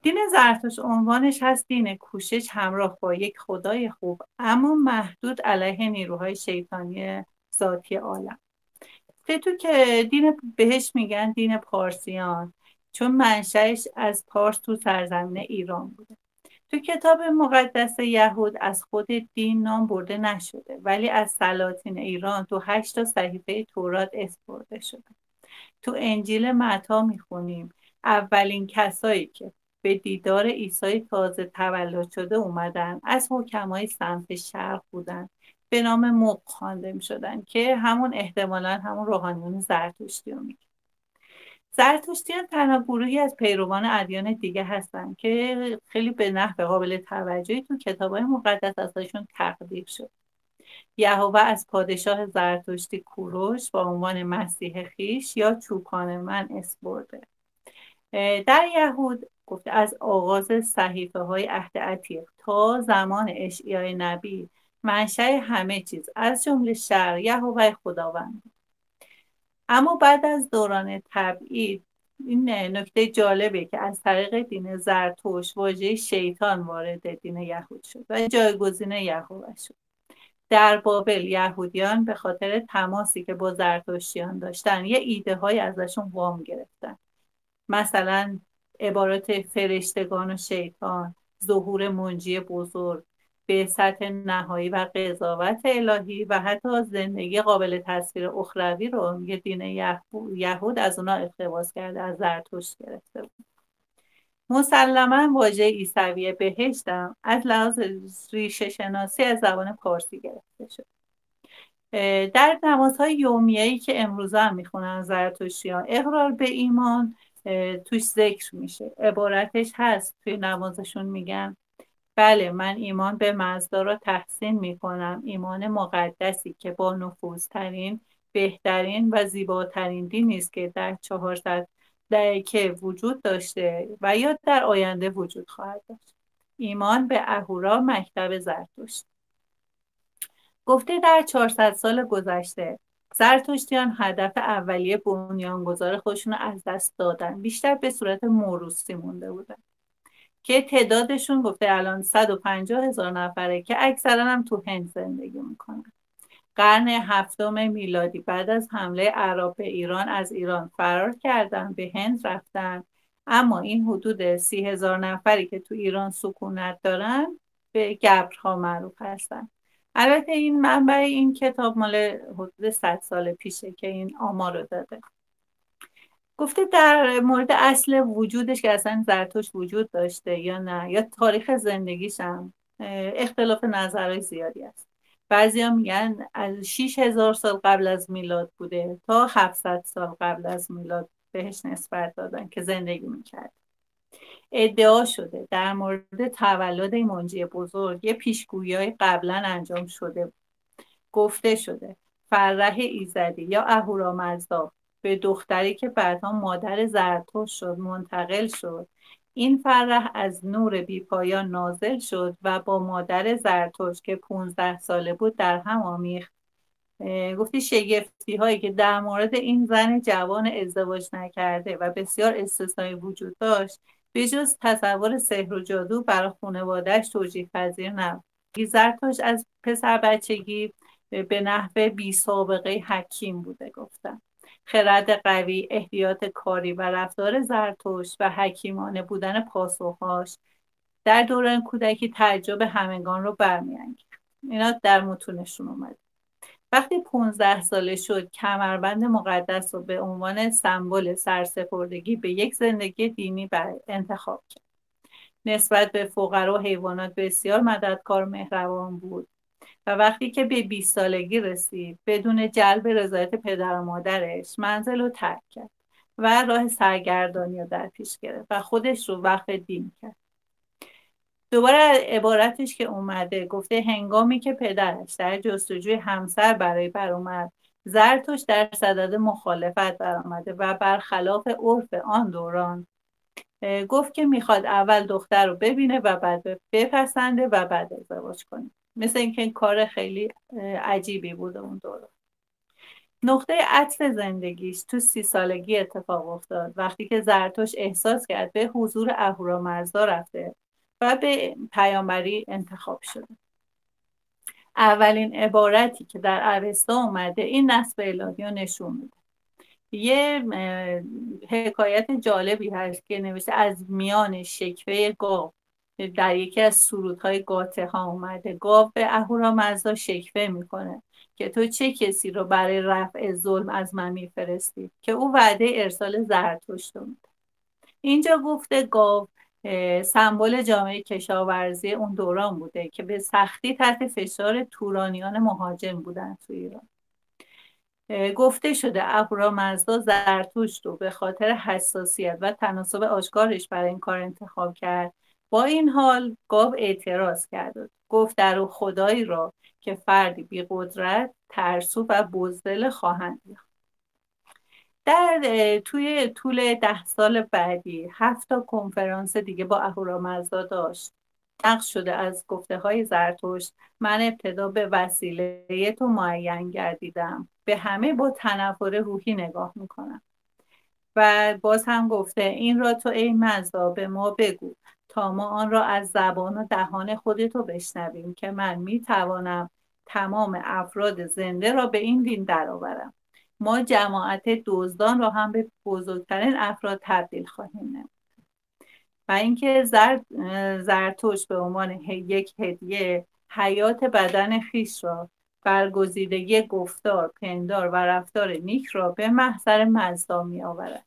دین زرتشت عنوانش هست دین کوشش همراه با یک خدای خوب اما محدود علیه نیروهای شیطانی ذاتی عالم. تو که دین بهش میگن دین پارسیان، چون منشأش از پارس تو سرزمین ایران بوده. تو کتاب مقدس یهود از خود دین نام برده نشده، ولی از سلاطین ایران تو 8 صحیفه تورات اسم شده. تو انجیل متی میخونیم اولین کسایی که به دیدار عیسی تازه تولد شده اومدن از حکمای سمت شرق بودن، به نام مغ خوانده میشدن که همون احتمالاً همون روحانیون زرتشتی رو میگه. زرتشتیان تنها گروهی از پیروان ادیان دیگه هستن که خیلی به نحو قابل توجهی تو کتابای مقدس ازشون تقدیر شد. یهوه از پادشاه زرتشتی کوروش با عنوان مسیح خیش یا چوپان من اسم برده. در یهود گفته از آغاز صحیفه های عهد عتیق تا زمان اشعیا نبی منشأ همه چیز از جمله شرع یهوه خداوند. اما بعد از دوران تبعید این نکته جالبه که از طریق دین زرتشت واژه شیطان وارد دین یهود شد و جایگزین یهوه شد. در بابل یهودیان به خاطر تماسی که با زرتشتیان داشتن یه ایده های ازشون وام گرفتن، مثلا عبارات فرشتگان و شیطان، ظهور منجی بزرگ، به سطح نهایی و قضاوت الهی و حتی زندگی قابل تصویر اخروی رو یه دین یهود از اونا اقتباس کرده، از زرتشت گرفته بود. مسلما واژه عیسوی بهشتم از لحاظ ریشه شناسی از زبان پارسی گرفته شد. در نمازهای یومیه‌ای که امروزه هم میخونن زرتشتیان اقرار به ایمان توش ذکر میشه. عبارتش هست توی نمازشون میگن بله من ایمان به مزدا را تحسین میکنم، ایمان مقدسی که با نفوذترین، بهترین و زیباترین دینی است که در 400 دهه وجود داشته و یا در آینده وجود خواهد داشت. ایمان به اهورا مکتب زرتشت. گفته در 400 سال گذشته زرتشتیان هدف اولیه بنیانگذار خودشون رو از دست دادن، بیشتر به صورت موروثی مونده بودن که تعدادشون گفته الان 150,000 نفره که اکثرا هم تو هند زندگی میکنن. قرن 7 میلادی بعد از حمله اعراب به ایران از ایران فرار کردن، به هند رفتن، اما این حدود 30,000 نفری که تو ایران سکونت دارن به گبرها معروف هستن. البته این منبع این کتاب مال حدود 100 سال پیشه که این آمار رو داده. گفته در مورد اصل وجودش که اصلا زرتشت وجود داشته یا نه، یا تاریخ زندگیش هم اختلاف نظرهای زیادی است. بعضیا میگن از 6,000 سال قبل از میلاد بوده تا 700 سال قبل از میلاد بهش نسبت دادن که زندگی میکرد. ادعا شده در مورد تولد این منجی بزرگ یه پیشگویی قبلا انجام شده بود. گفته شده فرح ایزدی یا اهورامزدا به دختری که بعدها مادر زرتشت شد منتقل شد. این فرح از نور بیپایان نازل شد و با مادر زرتشت که 15 ساله بود در هم آمیخت. گفتی شگفتی هایی که در مورد این زن جوان ازدواج نکرده و بسیار استثنایی وجود داشت به جز تصور سحر و جادو برای خانواده‌اش توجیه پذیر نبود. زرتشت از پسر بچگی به نحو بی سابقه حکیم بوده. گفتم خرد قوی، احتیاط کاری و رفتار زرتشت و حکیمانه بودن پاسخهاش در دوران کودکی تعجب همگان رو برمی‌انگیخت. اینا در متونشون اومد. وقتی 15 ساله شد کمربند مقدس رو به عنوان سمبل سرسپردگی به یک زندگی دینی انتخاب کرد. نسبت به فقرا و حیوانات بسیار مددکار و مهربان بود و وقتی که به 20 سالگی رسید بدون جلب رضایت پدر و مادرش منزل رو ترک کرد و راه سرگردانی رو در پیش گرفت و خودش رو وقف دین کرد. دوباره عبارتش که اومده گفته هنگامی که پدرش در جستجوی همسر برای برآمد، زرتشت در صدد مخالفت برآمده و برخلاف عرف آن دوران گفت که میخواد اول دختر رو ببینه و بعد بپسنده و بعد ازدواج کنه. مثل اینکه این کار خیلی عجیبی بوده اون دوران. نقطه عطف زندگیش تو 30 سالگی اتفاق افتاد، وقتی که زرتشت احساس کرد به حضور اهورامزدا رفته و به پیامبری انتخاب شده. اولین عبارتی که در اوستا اومده این نصب الهی رو نشون میده. یه حکایت جالبی هست که نوشته از میان شکوه گاو در یکی از سرودهای گاته ها اومده. گاو به اهورامزدا شکوه میکنه که تو چه کسی رو برای رفع ظلم از من میفرستی، که او وعده ارسال زرتشت رو میده. اینجا گفته گاو سمبل جامعه کشاورزی اون دوران بوده که به سختی تحت فشار تورانیان مهاجم بودن تو ایران. گفته شده اهورامزدا زرتشت رو به خاطر حساسیت و تناسب آشکارش برای این کار انتخاب کرد. با این حال گاو اعتراض کرد، گفت در او خدایی را که فردی بی قدرت، ترسو و بزدل خواهند یافت. توی طول 10 سال بعدی 7 تا کنفرانس دیگه با اهورامزدا داشت. نقش شده از گفته های زرتشت من ابتدا به وسیله تو معین گردیدم، به همه با تنفر روحی نگاه میکنم. و باز هم گفته این را تو ای مزدا به ما بگو تا ما آن را از زبان و دهان خودتو بشنویم که من میتوانم تمام افراد زنده را به این دین درآورم. ما جماعت دزدان را هم به بزرگترین افراد تبدیل خواهیم نمود. و اینکه زرتشت به عنوان یک هدیه حیات بدن خیش را، برگزیدگی گفتار، پندار و رفتار نیک را به محضر مزدا می آورد.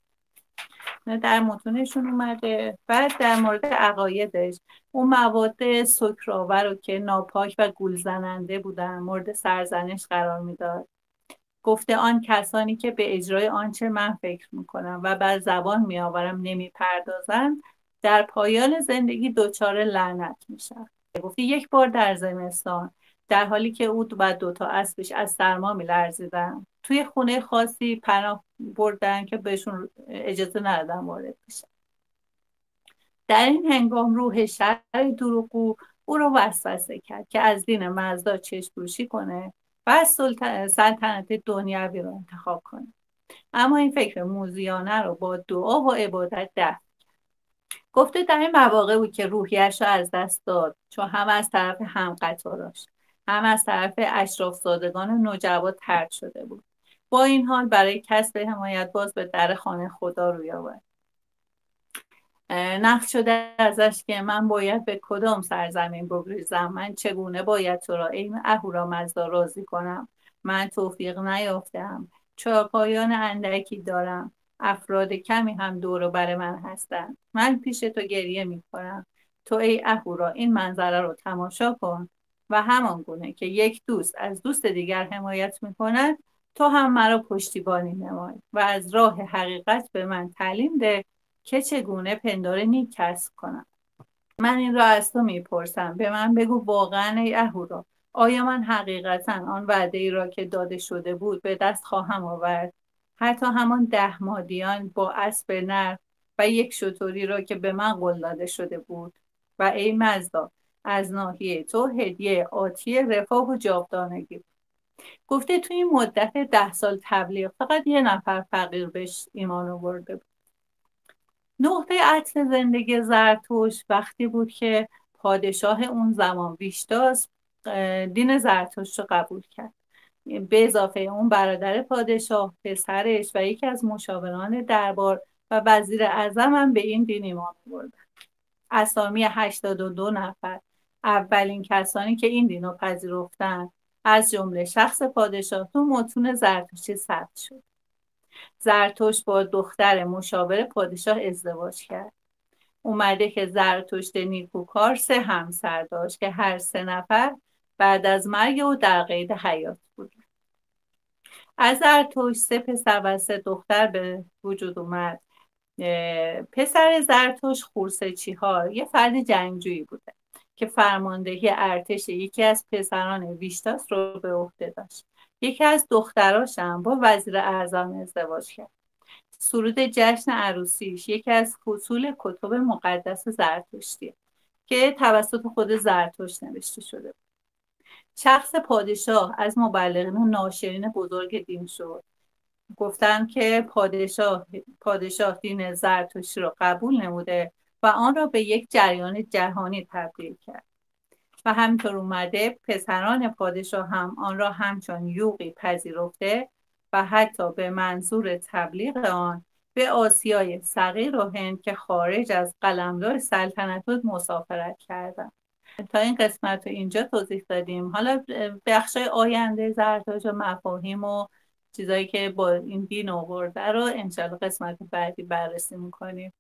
در متونشون اومده. بعد در مورد عقایدش اون مواد سکرآور رو که ناپاک و گولزننده بودن مورد سرزنش قرار میداد. گفته آن کسانی که به اجرای آنچه من فکر میکنم و بر زبان میآورم نمیپردازند در پایان زندگی دچار لعنت میشن. گفته یک بار در زمستان در حالی که او و 2 تا اسبش از سرما میلرزیدن توی خونه خاصی پناه بردن که بهشون اجازه ندادن وارد بشن. در این هنگام روح شر دروغگو او را وسوسه کرد که از دین مزدا چشم‌پوشی کنه و از سلطنت دنیوی رو انتخاب کنه. اما این فکر موذیانه رو با دعا و عبادت دفع. گفته در این مواقع بود که روحیش رو از دست داد، چون هم از طرف همقطاراش هم از طرف اشرافزادگان نوجوان طرد شده بود. با این حال برای کسب حمایت باز به در خانه خدا روی آورد. نقش شده ازش که من باید به کدام سرزمین بگریزم، من چگونه باید تو را ای اهورامزدا راضی کنم. من توفیق نیافتم، چارپایان اندکی دارم، افراد کمی هم دور و بر من هستند. من پیش تو گریه می کنم. تو ای اهورا این منظره رو تماشا کن و همان گونه که یک دوست از دوست دیگر حمایت می کند تو هم مرا پشتیبانی نمای و از راه حقیقت به من تعلیم ده که چگونه پندار نیک کسب کنم. من این را از تو میپرسم، به من بگو واقعا ای اهورا آیا من حقیقتا آن وعده ای را که داده شده بود به دست خواهم آورد؟ حتی همان 10 مادیان با اسب نر و یک شتری را که به من قول داده شده بود. و ای مزدا از ناحیه تو هدیه آتی رفاه و جاودانگی. گفته توی این مدت 10 سال تبلیغ فقط 1 نفر فقیر بهش ایمان آورده بود. نقطه عطف زندگی زرتشت وقتی بود که پادشاه اون زمان ویشتاس دین زرتشت رو قبول کرد. به اضافه اون برادر پادشاه، پسرش و یکی از مشاوران دربار و وزیر اعظم هم به این دین ایمان آوردن. اسامی 82 نفر اولین کسانی که این دین رو پذیرفتن از جمله شخص پادشاه تو متون زرتشتی ثبت شد. زرتشت با دختر مشاور پادشاه ازدواج کرد. اومده که زرتشت نیکوکار 3 همسر داشت که هر 3 نفر بعد از مرگ او در قید حیات بود. از زرتشت 3 پسر و 3 دختر به وجود اومد. پسر زرتشت خورسچیهار یه فرد جنگجویی بوده که فرماندهی ارتش یکی از پسران ویشتاس رو به عهده داشت. یکی از دختراش هم با وزیر اعظم ازدواج کرد. سرود جشن عروسیش یکی از فصول کتب مقدس زرتشتی که توسط خود زرتشت نوشته شده بود. شخص پادشاه از مبلغین و ناشرین بزرگ دین شد. گفتن که پادشاه دین زرتشتی را قبول نموده و آن را به یک جریان جهانی تبدیل کرد و همینطور اومده پسران پادشاه هم آن را همچون یوغی پذیرفته و حتی به منظور تبلیغ آن به آسیای صغیر و هند که خارج از قلمرو سلطنت بود مسافرت کردند. تا این قسمت رو اینجا توضیح دادیم. حالا بخشای آینده زرتشت و مفاهیم و چیزایی که با این دین آورده رو انشالله قسمت بعدی بررسی میکنیم.